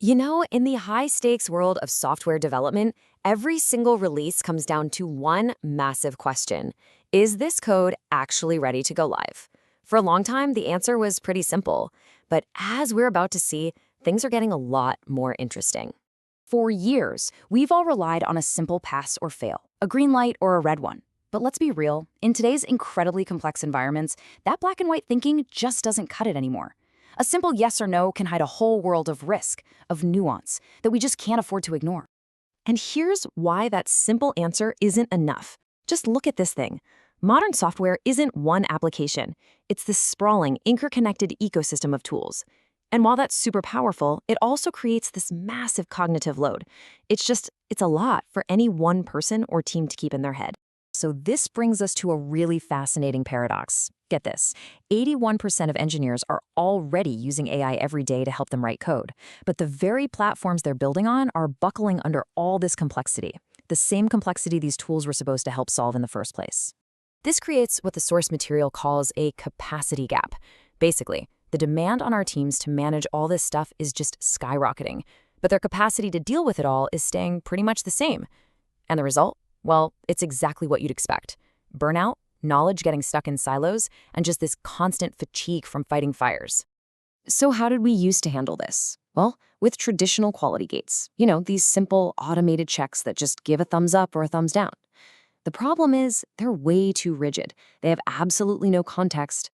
In the high-stakes world of software development, every single release comes down to one massive question. Is this code actually ready to go live? For a long time, the answer was pretty simple. But as we're about to see, things are getting a lot more interesting. For years, we've all relied on a simple pass or fail, a green light or a red one. But let's be real, in today's incredibly complex environments, that black and white thinking just doesn't cut it anymore. A simple yes or no can hide a whole world of risk, of nuance, that we just can't afford to ignore. And here's why that simple answer isn't enough. Just look at this thing. Modern software isn't one application. It's this sprawling, interconnected ecosystem of tools. And while that's super powerful, it also creates this massive cognitive load. It's a lot for any one person or team to keep in their head. So this brings us to a really fascinating paradox. Get this, 81% of engineers are already using AI every day to help them write code. But the very platforms they're building on are buckling under all this complexity, the same complexity these tools were supposed to help solve in the first place. This creates what the source material calls a capacity gap. Basically, the demand on our teams to manage all this stuff is just skyrocketing, but their capacity to deal with it all is staying pretty much the same. And the result? Well, it's exactly what you'd expect. Burnout, knowledge getting stuck in silos, and just this constant fatigue from fighting fires. So how did we used to handle this? Well, with traditional quality gates. These simple automated checks that just give a thumbs up or a thumbs down. The problem is they're way too rigid. They have absolutely no context.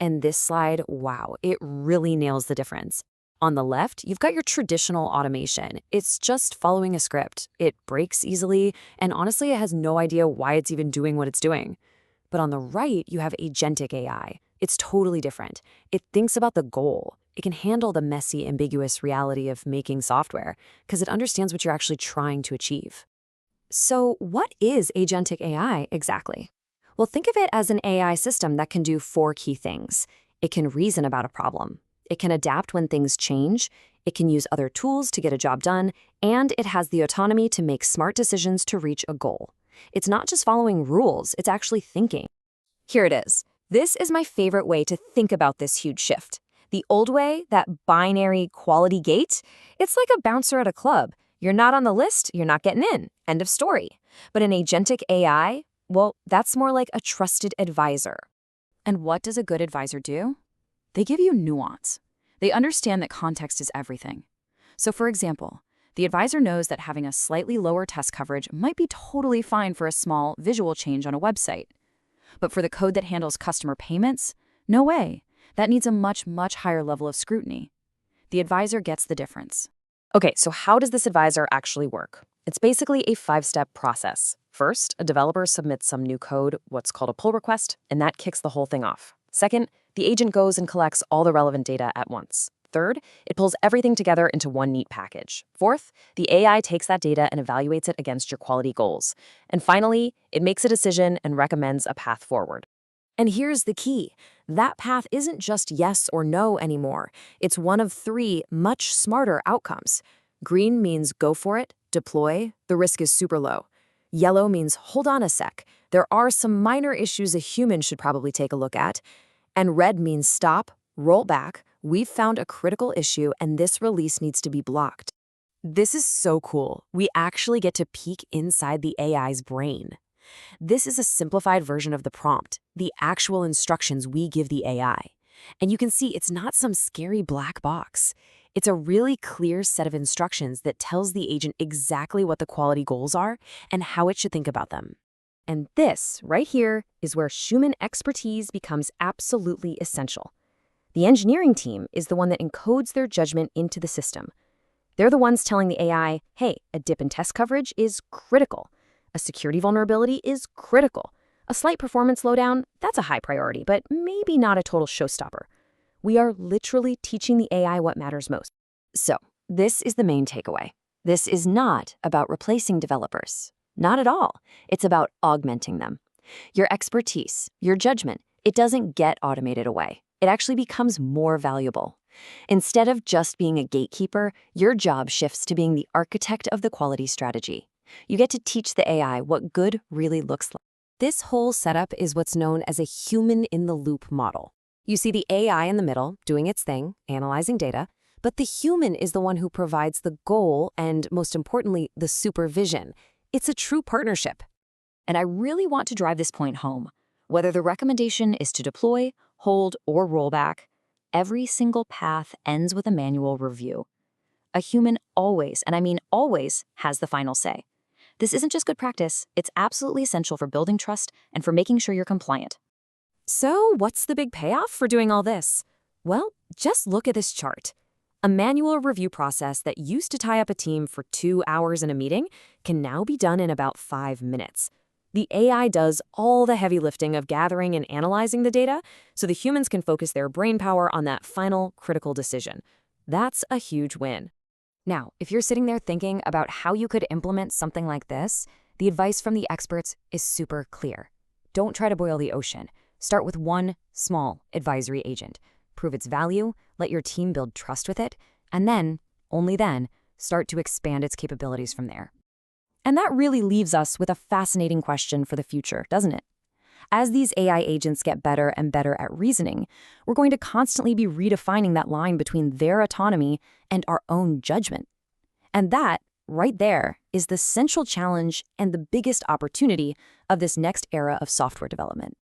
And this slide, wow, it really nails the difference. On the left, you've got your traditional automation. It's just following a script. It breaks easily, and honestly, it has no idea why it's even doing what it's doing. But on the right, you have Agentic AI. It's totally different. It thinks about the goal. It can handle the messy, ambiguous reality of making software because it understands what you're actually trying to achieve. So what is Agentic AI exactly? Well, think of it as an AI system that can do 4 key things. It can reason about a problem. It can adapt when things change, it can use other tools to get a job done, and it has the autonomy to make smart decisions to reach a goal. It's not just following rules, it's actually thinking. Here it is. This is my favorite way to think about this huge shift. The old way, that binary quality gate, it's like a bouncer at a club. You're not on the list, you're not getting in. End of story. But an agentic AI, well, that's more like a trusted advisor. And what does a good advisor do? They give you nuance. They understand that context is everything. So for example, the advisor knows that having a slightly lower test coverage might be totally fine for a small visual change on a website. But for the code that handles customer payments, no way. That needs a much, much higher level of scrutiny. The advisor gets the difference. Okay, so how does this advisor actually work? It's basically a 5-step process. First, a developer submits some new code, what's called a pull request, and that kicks the whole thing off. Second, the agent goes and collects all the relevant data at once. Third, it pulls everything together into one neat package. Fourth, the AI takes that data and evaluates it against your quality goals. And finally, it makes a decision and recommends a path forward. And here's the key. That path isn't just yes or no anymore. It's one of 3 much smarter outcomes. Green means go for it, deploy, the risk is super low. Yellow means hold on a sec. There are some minor issues a human should probably take a look at. And red means stop, roll back, we've found a critical issue and this release needs to be blocked. This is so cool. We actually get to peek inside the AI's brain. This is a simplified version of the prompt, the actual instructions we give the AI. And you can see it's not some scary black box. It's a really clear set of instructions that tells the agent exactly what the quality goals are and how it should think about them. And this, right here, is where human expertise becomes absolutely essential. The engineering team is the one that encodes their judgment into the system. They're the ones telling the AI, hey, a dip in test coverage is critical. A security vulnerability is critical. A slight performance slowdown, that's a high priority, but maybe not a total showstopper. We are literally teaching the AI what matters most. So, this is the main takeaway. This is not about replacing developers. Not at all. It's about augmenting them. Your expertise, your judgment, it doesn't get automated away. It actually becomes more valuable. Instead of just being a gatekeeper, your job shifts to being the architect of the quality strategy. You get to teach the AI what good really looks like. This whole setup is what's known as a human-in-the-loop model. You see the AI in the middle, doing its thing, analyzing data, but the human is the one who provides the goal and, most importantly, the supervision. It's a true partnership. And I really want to drive this point home. Whether the recommendation is to deploy, hold, or roll back, every single path ends with a manual review. A human always, and I mean always, has the final say. This isn't just good practice, it's absolutely essential for building trust and for making sure you're compliant. So, what's the big payoff for doing all this? Well, just look at this chart. A manual review process that used to tie up a team for 2 hours in a meeting can now be done in about 5 minutes. The AI does all the heavy lifting of gathering and analyzing the data, so the humans can focus their brain power on that final critical decision. That's a huge win. Now, if you're sitting there thinking about how you could implement something like this, the advice from the experts is super clear. Don't try to boil the ocean. Start with one small advisory agent. Prove its value, let your team build trust with it, and then, only then, start to expand its capabilities from there. And that really leaves us with a fascinating question for the future, doesn't it? As these AI agents get better and better at reasoning, we're going to constantly be redefining that line between their autonomy and our own judgment. And that, right there, is the central challenge and the biggest opportunity of this next era of software development.